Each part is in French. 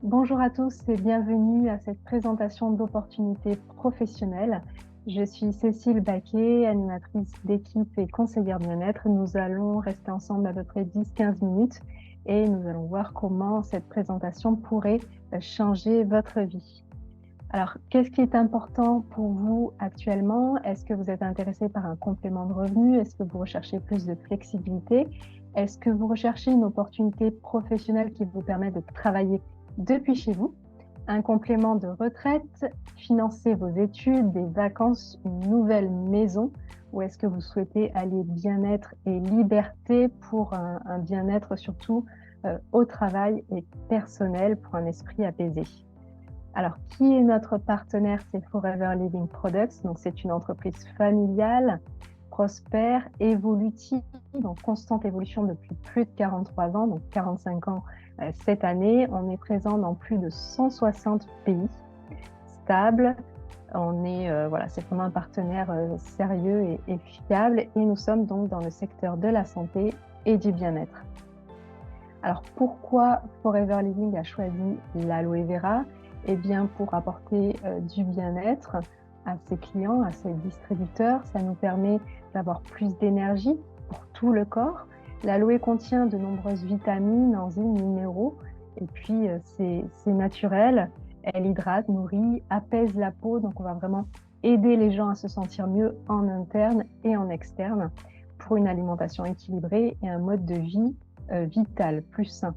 Bonjour à tous et bienvenue à cette présentation d'opportunités professionnelles. Je suis Cécile Baquet, animatrice d'équipe et conseillère bien-être. Nous allons rester ensemble à peu près 10-15 minutes et nous allons voir comment cette présentation pourrait changer votre vie. Alors, qu'est-ce qui est important pour vous actuellement? Est-ce que vous êtes intéressé par un complément de revenu? Est-ce que vous recherchez plus de flexibilité? Est-ce que vous recherchez une opportunité professionnelle qui vous permet de travailler depuis chez vous? Un complément de retraite, financer vos études, des vacances, une nouvelle maison? Ou est-ce que vous souhaitez allier bien-être et liberté pour un bien-être surtout au travail et personnel pour un esprit apaisé? Alors, qui est notre partenaire? C'est Forever Living Products. Donc, c'est une entreprise familiale, prospère, évolutive, en constante évolution depuis plus de 43 ans, donc 45 ans cette année. On est présent dans plus de 160 pays, stable. Voilà, c'est vraiment un partenaire sérieux et fiable. Et nous sommes donc dans le secteur de la santé et du bien-être. Alors, pourquoi Forever Living a choisi l'aloe vera? Eh bien, pour apporter du bien-être à ses clients, à ses distributeurs. Ça nous permet d'avoir plus d'énergie pour tout le corps. L'aloe contient de nombreuses vitamines, enzymes, minéraux. Et puis, c'est naturel. Elle hydrate, nourrit, apaise la peau. Donc, on va vraiment aider les gens à se sentir mieux en interne et en externe pour une alimentation équilibrée et un mode de vie vital, plus sain.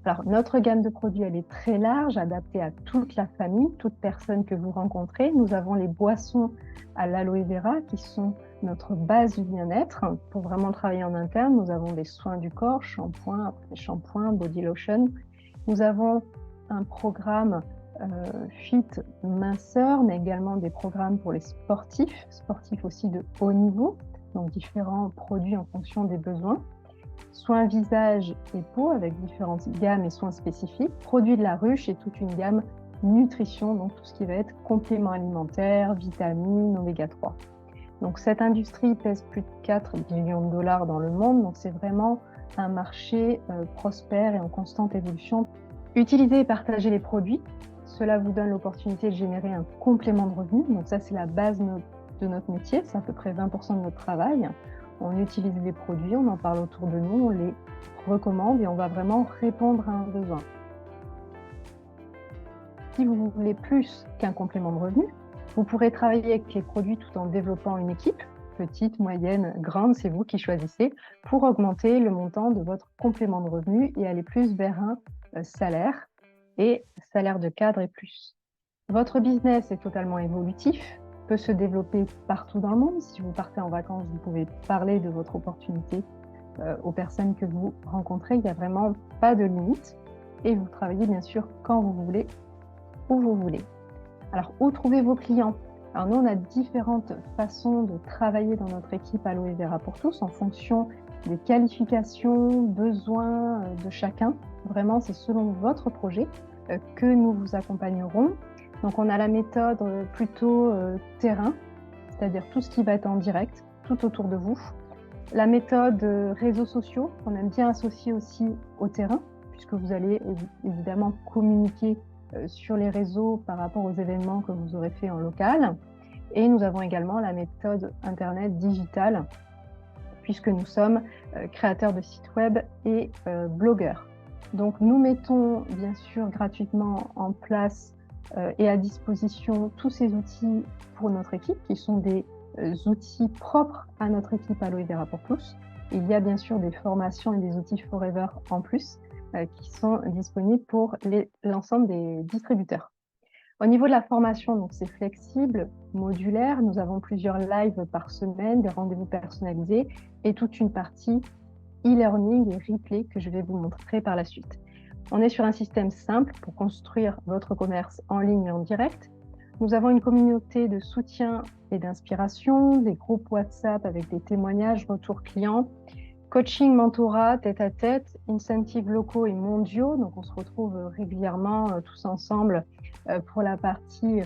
Alors, notre gamme de produits, elle est très large, adaptée à toute la famille, toute personne que vous rencontrez. Nous avons les boissons à l'aloe vera qui sont notre base du bien-être. Pour vraiment travailler en interne, nous avons des soins du corps, shampoing, après-shampoing, body lotion. Nous avons un programme fit minceur, mais également des programmes pour les sportifs aussi de haut niveau, donc différents produits en fonction des besoins. Soins visage et peau avec différentes gammes et soins spécifiques, produits de la ruche et toute une gamme nutrition, donc tout ce qui va être compléments alimentaires, vitamines, oméga 3. Donc cette industrie pèse plus de 4 billions de dollars dans le monde, donc c'est vraiment un marché prospère et en constante évolution. Utilisez et partagez les produits, cela vous donne l'opportunité de générer un complément de revenu, donc ça c'est la base de notre métier, c'est à peu près 20% de notre travail. On utilise les produits, on en parle autour de nous, on les recommande et on va vraiment répondre à un besoin. Si vous voulez plus qu'un complément de revenu, vous pourrez travailler avec les produits tout en développant une équipe, petite, moyenne, grande, c'est vous qui choisissez, pour augmenter le montant de votre complément de revenu et aller plus vers un salaire et salaire de cadre et plus. Votre business est totalement évolutif, peut se développer partout dans le monde. Si vous partez en vacances, vous pouvez parler de votre opportunité aux personnes que vous rencontrez. Il n'y a vraiment pas de limite et vous travaillez bien sûr quand vous voulez, où vous voulez. Alors, où trouver vos clients? Alors nous, on a différentes façons de travailler dans notre équipe Aloe Vera pour tous en fonction des qualifications, besoins de chacun. Vraiment, c'est selon votre projet que nous vous accompagnerons. Donc, on a la méthode plutôt terrain, c'est-à-dire tout ce qui va être en direct, tout autour de vous. La méthode réseaux sociaux, qu'on aime bien associer aussi au terrain, puisque vous allez évidemment communiquer sur les réseaux par rapport aux événements que vous aurez fait en local. Et nous avons également la méthode Internet digitale, puisque nous sommes créateurs de sites web et blogueurs. Donc, nous mettons bien sûr gratuitement en place et à disposition tous ces outils pour notre équipe, qui sont des outils propres à notre équipe Aloe Vera pour tous. Il y a bien sûr des formations et des outils Forever en plus qui sont disponibles pour l'ensemble des distributeurs. Au niveau de la formation, donc c'est flexible, modulaire. Nous avons plusieurs lives par semaine, des rendez-vous personnalisés et toute une partie e-learning et replay que je vais vous montrer par la suite. On est sur un système simple pour construire votre commerce en ligne et en direct. Nous avons une communauté de soutien et d'inspiration, des groupes WhatsApp avec des témoignages, retours clients, coaching, mentorat, tête-à-tête, incentives locaux et mondiaux. Donc, on se retrouve régulièrement tous ensemble pour la partie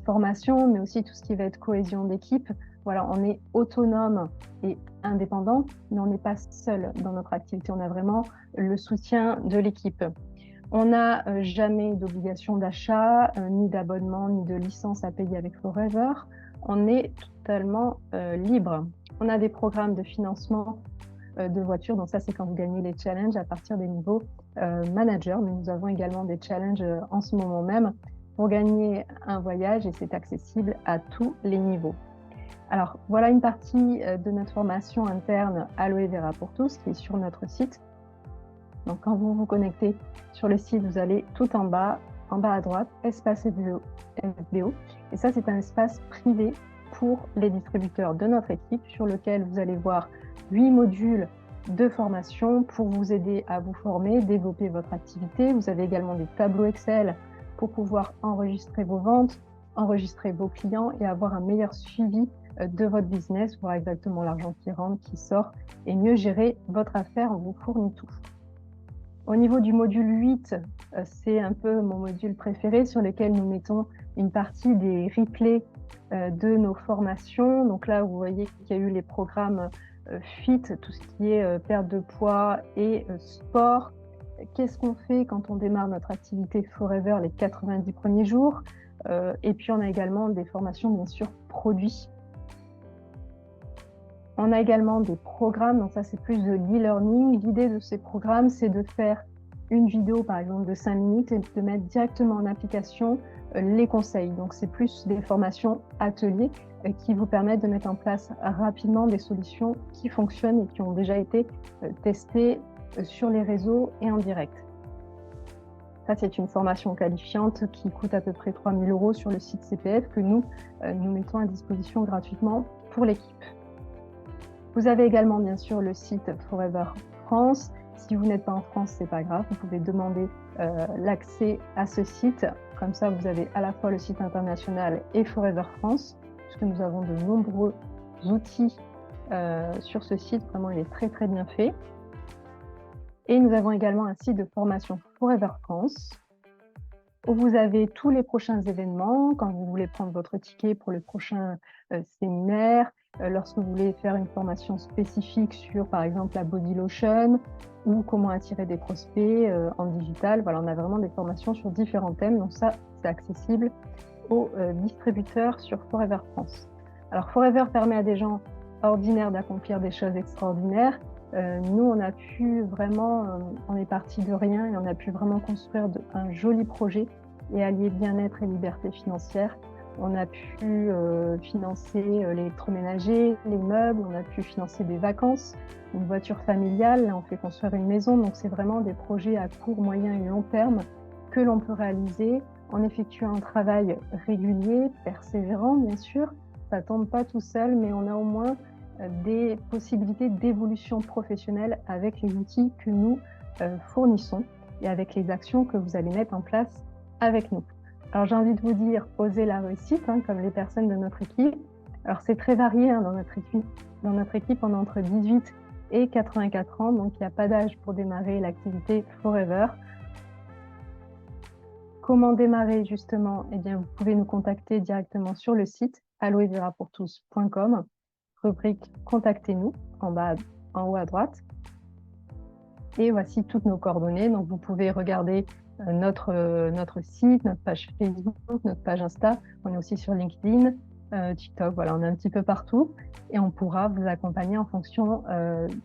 formation, mais aussi tout ce qui va être cohésion d'équipe. Voilà, on est autonome et indépendant, mais on n'est pas seul dans notre activité. On a vraiment le soutien de l'équipe. On n'a jamais d'obligation d'achat, ni d'abonnement, ni de licence à payer avec Forever. On est totalement libre. On a des programmes de financement de voitures, donc ça c'est quand vous gagnez les challenges à partir des niveaux manager, mais nous avons également des challenges en ce moment même pour gagner un voyage et c'est accessible à tous les niveaux. Alors voilà une partie de notre formation interne Aloe Vera pour tous qui est sur notre site. Donc quand vous vous connectez sur le site, vous allez tout en bas à droite, espace FBO. Et ça, c'est un espace privé pour les distributeurs de notre équipe sur lequel vous allez voir 8 modules de formation pour vous aider à vous former, développer votre activité. Vous avez également des tableaux Excel pour pouvoir enregistrer vos ventes, enregistrer vos clients et avoir un meilleur suivi de votre business, voir exactement l'argent qui rentre, qui sort et mieux gérer votre affaire. On vous fournit tout. Au niveau du module 8, c'est un peu mon module préféré sur lequel nous mettons une partie des replays de nos formations. Donc là, vous voyez qu'il y a eu les programmes FIT, tout ce qui est perte de poids et sport. Qu'est-ce qu'on fait quand on démarre notre activité Forever les 90 premiers jours? Et puis, on a également des formations, bien sûr, produits. On a également des programmes, donc ça c'est plus de l'e-learning. L'idée de ces programmes, c'est de faire une vidéo par exemple de 5 minutes et de mettre directement en application les conseils. Donc c'est plus des formations ateliers qui vous permettent de mettre en place rapidement des solutions qui fonctionnent et qui ont déjà été testées sur les réseaux et en direct. Ça, c'est une formation qualifiante qui coûte à peu près 3 000 € sur le site CPF que nous mettons à disposition gratuitement pour l'équipe. Vous avez également bien sûr le site Forever France. Si vous n'êtes pas en France, c'est pas grave, vous pouvez demander l'accès à ce site. Comme ça, vous avez à la fois le site international et Forever France, puisque nous avons de nombreux outils sur ce site. Vraiment, il est très très bien fait. Et nous avons également un site de formation Forever France, où vous avez tous les prochains événements, quand vous voulez prendre votre ticket pour le prochain séminaire, lorsque vous voulez faire une formation spécifique sur, par exemple, la body lotion ou comment attirer des prospects en digital. Voilà, on a vraiment des formations sur différents thèmes. Donc ça, c'est accessible aux distributeurs sur Forever France. Alors, Forever permet à des gens ordinaires d'accomplir des choses extraordinaires. Nous, on a pu vraiment, on est parti de rien et on a pu vraiment construire un joli projet et allier bien-être et liberté financière. On a pu financer l'électroménager, les meubles, on a pu financer des vacances, une voiture familiale, là on fait construire une maison. Donc c'est vraiment des projets à court, moyen et long terme que l'on peut réaliser en effectuant un travail régulier, persévérant bien sûr. Ça ne tombe pas tout seul, mais on a au moins des possibilités d'évolution professionnelle avec les outils que nous fournissons et avec les actions que vous allez mettre en place avec nous. Alors j'ai envie de vous dire, osez la réussite, comme les personnes de notre équipe. Alors c'est très varié dans notre équipe. Dans notre équipe, on est entre 18 et 84 ans, donc il n'y a pas d'âge pour démarrer l'activité Forever. Comment démarrer justement? Eh bien, vous pouvez nous contacter directement sur le site aloeverapourtous.com, rubrique Contactez-nous en haut à droite. Et voici toutes nos coordonnées. Donc vous pouvez regarder notre site, notre page Facebook, notre page Insta. On est aussi sur LinkedIn, TikTok. Voilà, on est un petit peu partout et on pourra vous accompagner en fonction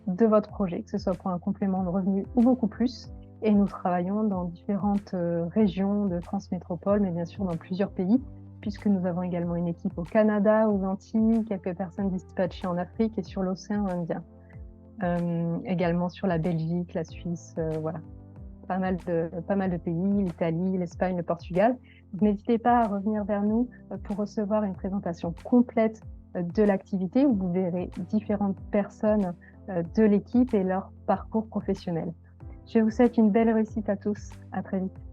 de votre projet, que ce soit pour un complément de revenu ou beaucoup plus. Et nous travaillons dans différentes régions de France Métropole, mais bien sûr dans plusieurs pays, puisque nous avons également une équipe au Canada, aux Antilles, quelques personnes dispatchées en Afrique et sur l'océan Indien. Également sur la Belgique, la Suisse, voilà. Pas mal de pays, l'Italie, l'Espagne, le Portugal. N'hésitez pas à revenir vers nous pour recevoir une présentation complète de l'activité où vous verrez différentes personnes de l'équipe et leur parcours professionnel. Je vous souhaite une belle réussite à tous. À très vite.